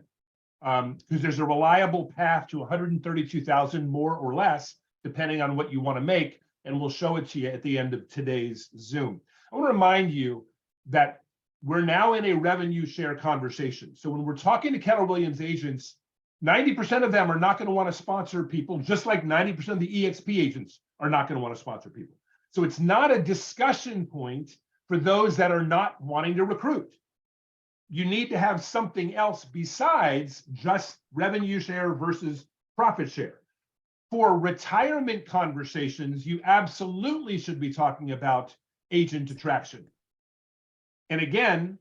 S1: Because there's a reliable path to 132,000 more or less, depending on what you want to make. And we'll show it to you at the end of today's Zoom. I want to remind you that we're now in a revenue share conversation. So when we're talking to Keller Williams agents, 90% of them are not going to want to sponsor people, just like 90% of the EXP agents are not going to want to sponsor people. So it's not a discussion point for those that are not wanting to recruit. You need to have something else besides just revenue share versus profit share. For retirement conversations, you absolutely should be talking about agent attraction. And again,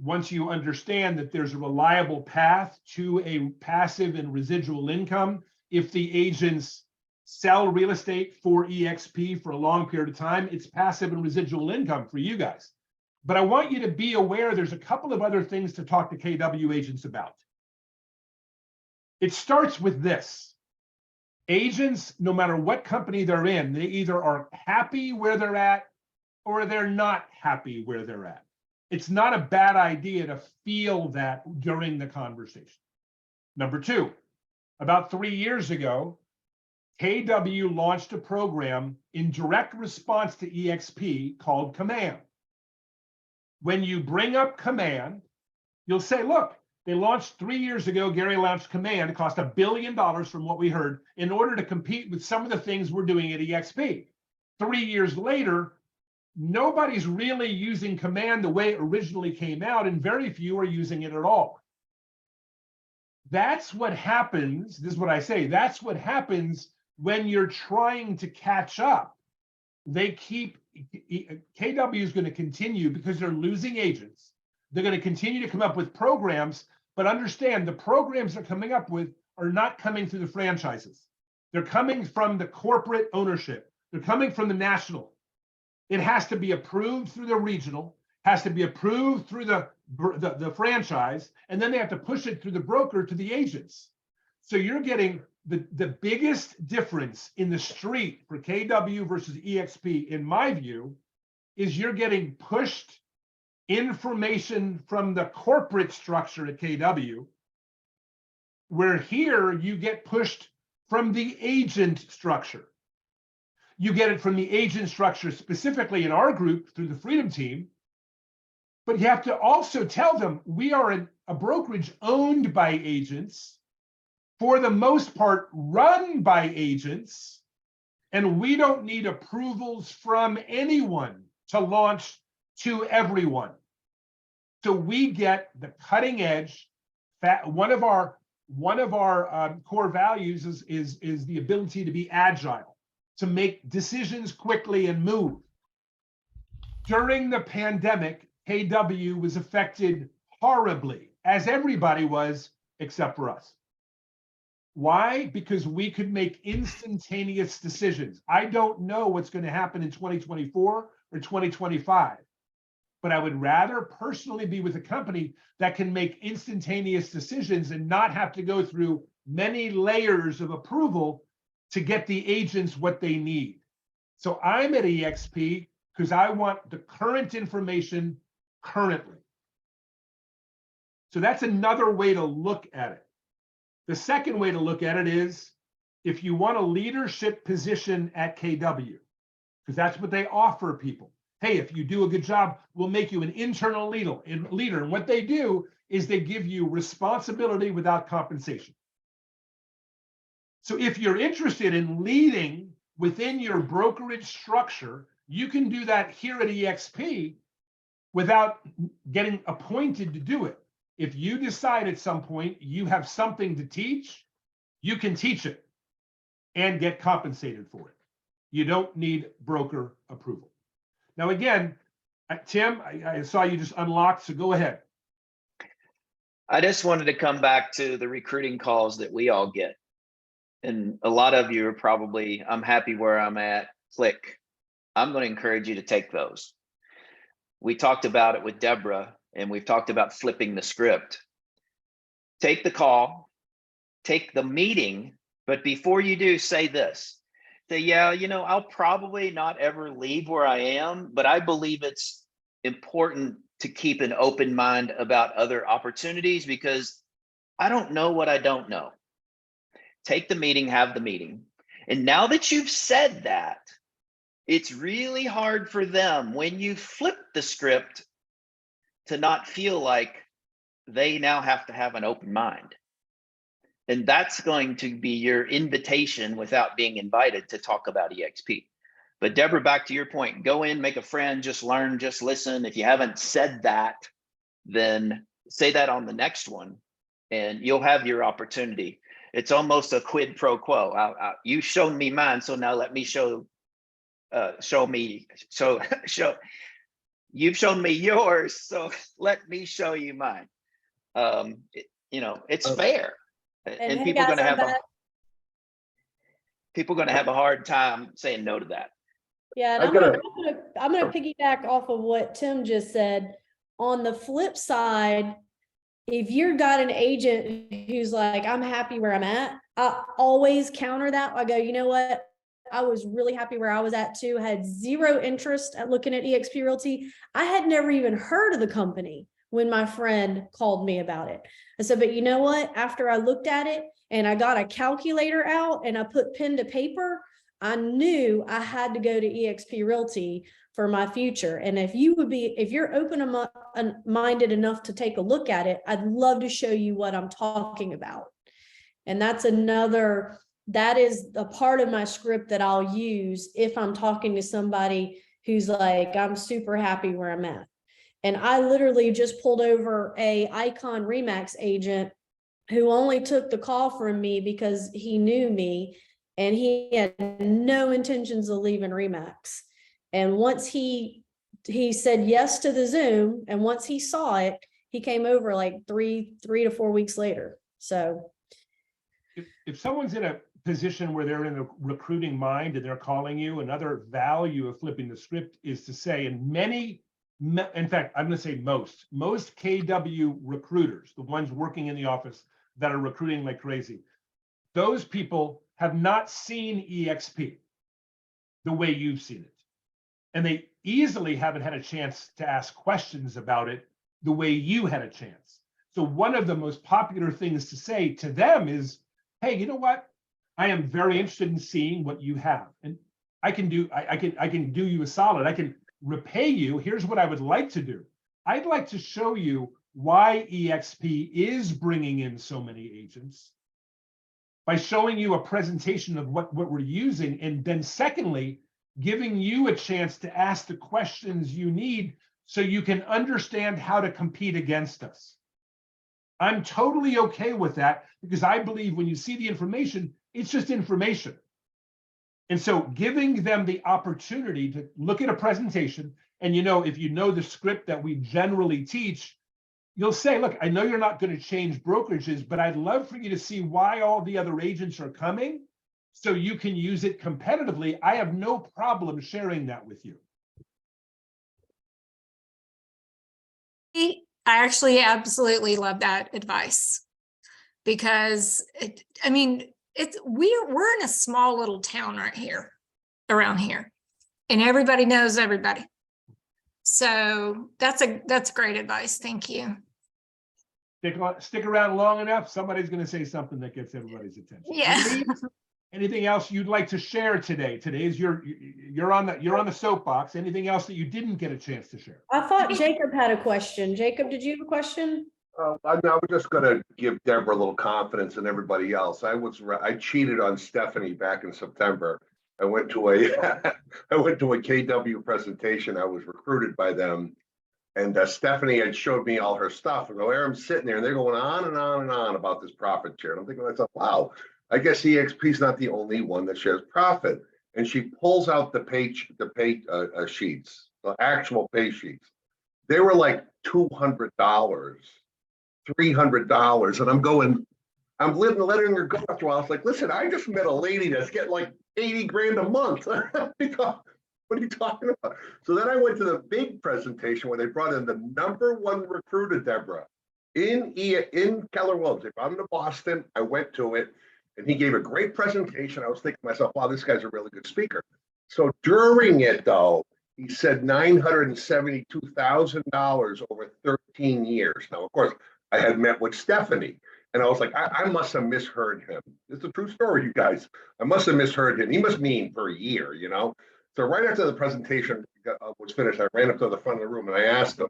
S1: once you understand that there's a reliable path to a passive and residual income, if the agents sell real estate for EXP for a long period of time, it's passive and residual income for you guys. But I want you to be aware there's a couple of other things to talk to KW agents about. It starts with this. Agents, no matter what company they're in, they either are happy where they're at or they're not happy where they're at. It's not a bad idea to feel that during the conversation. Number two, about 3 years ago, KW launched a program in direct response to EXP called Command. When you bring up Command, you'll say, look, they launched 3 years ago, Gary launched Command. It cost $1 billion from what we heard in order to compete with some of the things we're doing at EXP. 3 years later, nobody's really using Command the way it originally came out, and very few are using it at all. That's what happens. This is what I say. That's what happens when you're trying to catch up. KW is going to continue because they're losing agents. They're going to continue to come up with programs, but understand the programs they're coming up with are not coming through the franchises. They're coming from the corporate ownership. They're coming from the national. It has to be approved through the regional, has to be approved through the franchise, and then they have to push it through the broker to the agents. So you're getting the biggest difference in the street for KW versus EXP, in my view, is you're getting pushed information from the corporate structure at KW, where here you get pushed from the agent structure. You get it from the agent structure, specifically in our group through the Freedom Team, but you have to also tell them we are a brokerage owned by agents, for the most part run by agents, and we don't need approvals from anyone to launch to everyone. So we get the cutting edge. One of our core values is the ability to be agile, to make decisions quickly and move. During the pandemic, KW was affected horribly, as everybody was, except for us. Why? Because we could make instantaneous decisions. I don't know what's going to happen in 2024 or 2025, but I would rather personally be with a company that can make instantaneous decisions and not have to go through many layers of approval to get the agents what they need. So I'm at EXP because I want the current information currently. So that's another way to look at it. The second way to look at it is if you want a leadership position at KW, because that's what they offer people. Hey, if you do a good job, we'll make you an internal leader. And what they do is they give you responsibility without compensation. So if you're interested in leading within your brokerage structure, you can do that here at EXP without getting appointed to do it. If you decide at some point you have something to teach, you can teach it and get compensated for it. You don't need broker approval. Now, again, Tim, I saw you just unlocked, so go ahead.
S2: I just wanted to come back to the recruiting calls that we all get. And a lot of you are probably, I'm happy where I'm at, click. I'm going to encourage you to take those. We talked about it with Deborah, and we've talked about flipping the script. Take the call, take the meeting, but before you do, say this. Say, yeah, you know, I'll probably not ever leave where I am, but I believe it's important to keep an open mind about other opportunities because I don't know what I don't know. Take the meeting, have the meeting. And now that you've said that, it's really hard for them when you flip the script to not feel like they now have to have an open mind. And that's going to be your invitation without being invited to talk about EXP. But Deborah, back to your point, go in, make a friend, just learn, just listen. If you haven't said that, then say that on the next one and you'll have your opportunity. It's almost a quid pro quo. You've shown me mine, so now let me you've shown me yours, so let me show you mine. You know, it's fair. And
S3: hey,
S2: people are
S3: guys,
S2: going to have a hard time saying no to that.
S3: Yeah, and I'm gonna piggyback off of what Tim just said. On the flip side, if you've got an agent who's like, I'm happy where I'm at, I always counter that. I go, you know what? I was really happy where I was at too. I had zero interest at looking at EXP Realty. I had never even heard of the company when my friend called me about it. I said, but you know what? After I looked at it and I got a calculator out and I put pen to paper, I knew I had to go to EXP Realty for my future. And if you're open-minded enough to take a look at it, I'd love to show you what I'm talking about. And that is a part of my script that I'll use if I'm talking to somebody who's like, I'm super happy where I'm at. And I literally just pulled over a Icon Remax agent who only took the call from me because he knew me and he had no intentions of leaving Remax. And once he said yes to the Zoom, and once he saw it, he came over like three to 4 weeks later. So
S1: if someone's in a position where they're in a recruiting mind and they're calling you, another value of flipping the script is to say, in fact, I'm going to say most KW recruiters, the ones working in the office that are recruiting like crazy, those people have not seen EXP the way you've seen it. And they easily haven't had a chance to ask questions about it the way you had a chance. So one of the most popular things to say to them is, hey, you know what? I am very interested in seeing what you have. And I can do you a solid. I can repay you. Here's what I would like to do. I'd like to show you why EXP is bringing in so many agents by showing you a presentation of what we're using. And then secondly, giving you a chance to ask the questions you need so you can understand how to compete against us. I'm totally okay with that because I believe when you see the information, it's just information. And so giving them the opportunity to look at a presentation, and if you know the script that we generally teach, you'll say, look, I know you're not going to change brokerages, but I'd love for you to see why all the other agents are coming so you can use it competitively. I have no problem sharing that with you.
S4: I actually absolutely love that advice because we're in a small little town right here, around here, and everybody knows everybody. So that's great advice. Thank you.
S1: Stick around long enough, somebody's going to say something that gets everybody's attention.
S4: Yeah.
S1: Anything else you'd like to share today? Today's you're on the soapbox. Anything else that you didn't get a chance to share?
S3: I thought Jacob had a question. Jacob, did you have a question?
S7: I was just going to give Deborah a little confidence in everybody else. I cheated on Stephanie back in September. I went to a KW presentation. I was recruited by them, and Stephanie had showed me all her stuff. And I'm sitting there, and they're going on and on and on about this profit share. And I'm thinking to myself, wow, I guess EXP is not the only one that shares profit. And she pulls out the pay sheets, the actual pay sheets. They were like $200, $300, and I'm letting her go after a while. I was like, listen, I just met a lady that's getting like 80 grand a month. What are you talking about? So then I went to the big presentation where they brought in the #1 recruiter, Deborah, in Keller Williams. They brought him to Boston. I went to it, and he gave a great presentation. I was thinking to myself, wow, this guy's a really good speaker. So during it, though, he said $972,000 over 13 years. Now, of course, I had met with Stephanie, and I was like, I must have misheard him. It's a true story, you guys. I must have misheard him. He must mean per year, So right after the presentation was finished, I ran up to the front of the room and I asked him,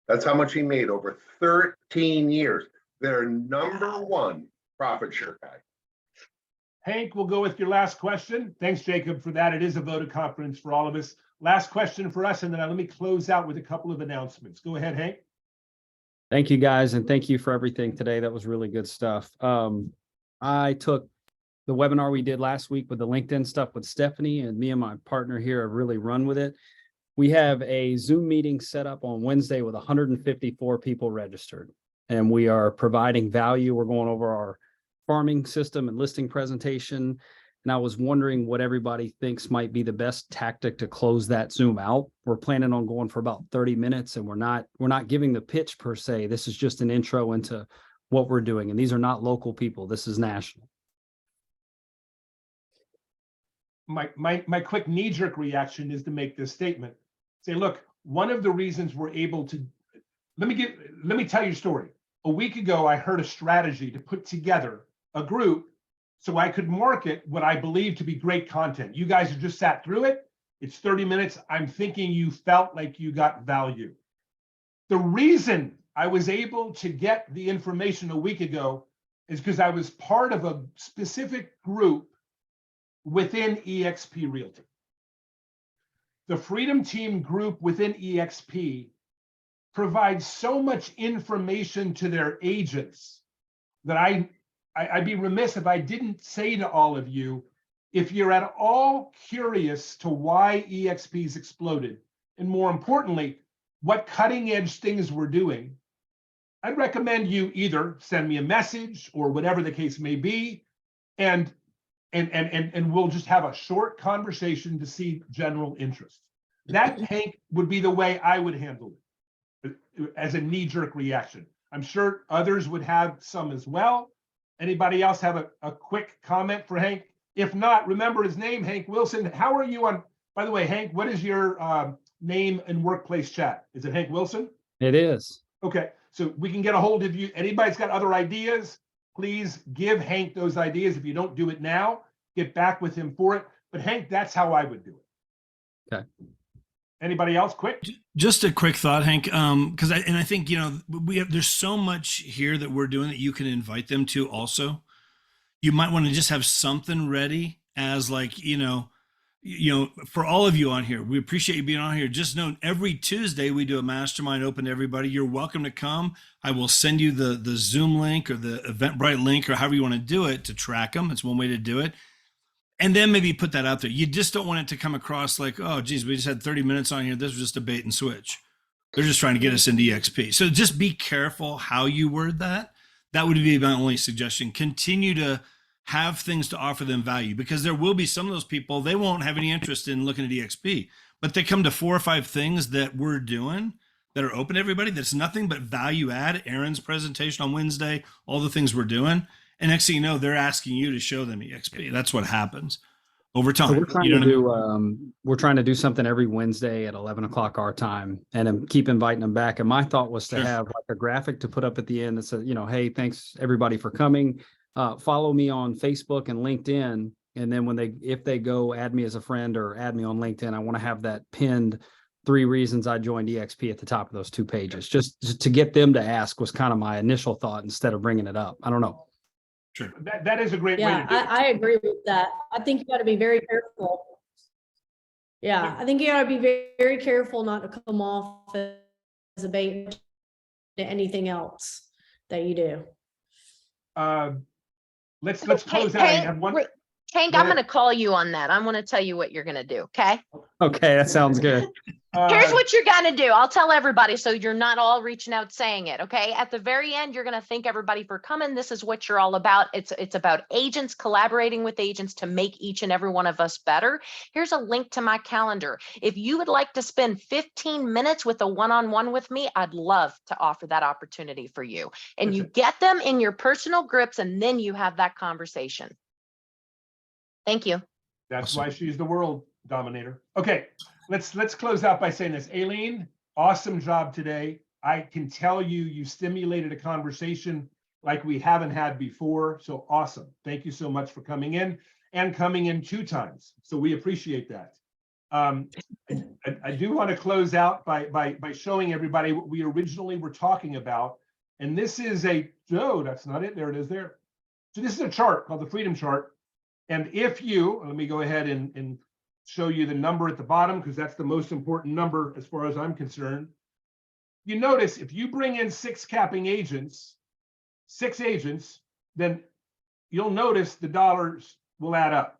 S7: that's how much he made over 13 years. Their #1 profit share guy.
S1: Hank, we'll go with your last question. Thanks, Jacob, for that. It is a vote of confidence for all of us. Last question for us, and then let me close out with a couple of announcements. Go ahead, Hank.
S8: Thank you, guys, and thank you for everything today. That was really good stuff. I took the webinar we did last week with the LinkedIn stuff with Stephanie, and me and my partner here have really run with it. We have a Zoom meeting set up on Wednesday with 154 people registered, and we are providing value. We're going over our farming system and listing presentation. And I was wondering what everybody thinks might be the best tactic to close that Zoom out. We're planning on going for about 30 minutes, and we're not giving the pitch per se. This is just an intro into what we're doing. And these are not local people. This is national.
S1: My quick knee-jerk reaction is to make this statement. Say, look, one of the reasons we're able to, let me tell you a story. A week ago, I heard a strategy to put together a group so I could market what I believe to be great content. You guys have just sat through it. It's 30 minutes. I'm thinking you felt like you got value. The reason I was able to get the information a week ago is because I was part of a specific group within eXp Realty. The Freedom Team group within eXp provides so much information to their agents that I'd be remiss if I didn't say to all of you, if you're at all curious to why eXp's exploded, and more importantly, what cutting edge things we're doing, I'd recommend you either send me a message or whatever the case may be, and we'll just have a short conversation to see general interest. That, Hank, would be the way I would handle it as a knee-jerk reaction. I'm sure others would have some as well. Anybody else have a quick comment for Hank? If not, remember his name, Hank Wilson. How are you on, by the way, Hank, what is your name in workplace chat? Is it Hank Wilson?
S8: It is.
S1: Okay, so we can get a hold of you. Anybody's got other ideas, please give Hank those ideas. If you don't do it now, get back with him for it. But Hank, that's how I would do it.
S8: Okay.
S1: Anybody else? Quick.
S9: Just a quick thought, Hank, because I think there's so much here that we're doing that you can invite them to. Also, you might want to just have something ready as for all of you on here, we appreciate you being on here. Just know every Tuesday we do a mastermind open to everybody. You're welcome to come. I will send you the Zoom link or the Eventbrite link or however you want to do it to track them. It's one way to do it. And then maybe put that out there. You just don't want it to come across like, oh, geez, we just had 30 minutes on here. This was just a bait and switch. They're just trying to get us into EXP. So just be careful how you word that. That would be my only suggestion. Continue to have things to offer them value, because there will be some of those people, they won't have any interest in looking at EXP, but they come to 4 or 5 things that we're doing that are open to everybody. That's nothing but value add. Aaron's presentation on Wednesday, all the things we're doing. And next thing you know, they're asking you to show them EXP. That's what happens over time.
S8: So we're trying to do we're trying to do something every Wednesday at 11 o'clock our time, and keep inviting them back. And my thought was to have like a graphic to put up at the end that says, hey, thanks everybody for coming. Follow me on Facebook and LinkedIn. And then if they go add me as a friend or add me on LinkedIn, I want to have that pinned 3 reasons I joined EXP at the top of those 2 pages, just to get them to ask was kind of my initial thought instead of bringing it up. I don't know.
S9: Sure.
S1: That is a great way to do it.
S3: I agree with that. I think you got to be very careful. Yeah, I think you got to be very, very careful not to come off as a bait to anything else that you do.
S1: Let's close out. I have one.
S5: Hank,
S1: Go
S5: I'm
S1: ahead.
S5: going to call you on that. I'm going to tell you what you're going to do. Okay.
S8: Okay, that sounds good.
S5: Here's what you're going to do. I'll tell everybody so you're not all reaching out saying it. Okay. At the very end, you're going to thank everybody for coming. This is what you're all about. It's about agents collaborating with agents to make each and every one of us better. Here's a link to my calendar. If you would like to spend 15 minutes with a one-on-one with me, I'd love to offer that opportunity for you. And you get them in your personal grips, and then you have that conversation. Thank you.
S1: That's why she's the world dominator. Okay, let's close out by saying this. Aileen, awesome job today. I can tell you stimulated a conversation like we haven't had before. So awesome. Thank you so much for coming in, and coming in 2 times. So we appreciate that. I do want to close out by showing everybody what we originally were talking about. And this is that's not it. There it is there. So this is a chart called the Freedom Chart. And if let me go ahead and show you the number at the bottom, because that's the most important number as far as I'm concerned. You notice if you bring in 6 capping agents, 6 agents, then you'll notice the dollars will add up.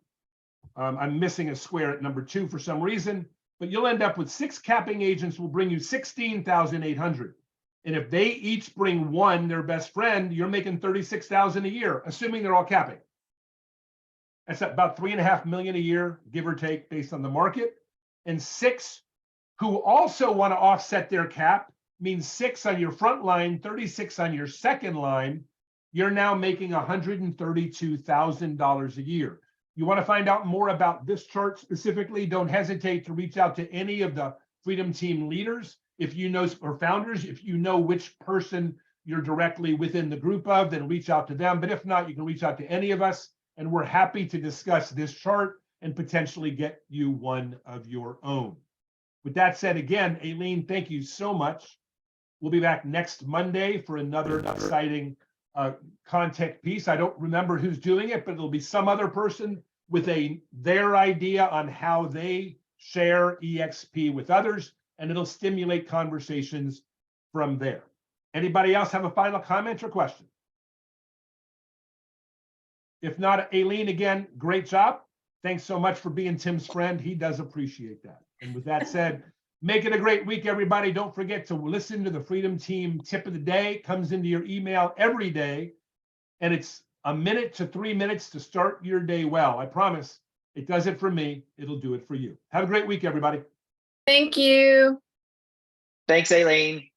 S1: I'm missing a square at number 2 for some reason, but you'll end up with 6 capping agents will bring you 16,800. And if they each bring 1, their best friend, you're making 36,000 a year, assuming they're all capping. That's about 3.5 million a year, give or take, based on the market. And 6 who also want to offset their cap means 6 on your front line, 36 on your second line. You're now making $132,000 a year. You want to find out more about this chart specifically? Don't hesitate to reach out to any of the Freedom Team leaders, if you know, or founders. If you know which person you're directly within the group of, then reach out to them. But if not, you can reach out to any of us. And we're happy to discuss this chart and potentially get you one of your own. With that said, again, Aileen, thank you so much. We'll be back next Monday for another exciting content piece. I don't remember who's doing it, but it'll be some other person with their idea on how they share EXP with others, and it'll stimulate conversations from there. Anybody else have a final comment or question? If not, Aileen, again, great job. Thanks so much for being Tim's friend. He does appreciate that. And with that said, make it a great week, everybody. Don't forget to listen to the Freedom Team tip of the day. It comes into your email every day. And it's 1 minute to 3 minutes to start your day well. I promise it does it for me. It'll do it for you. Have a great week, everybody.
S4: Thank you.
S2: Thanks, Aileen.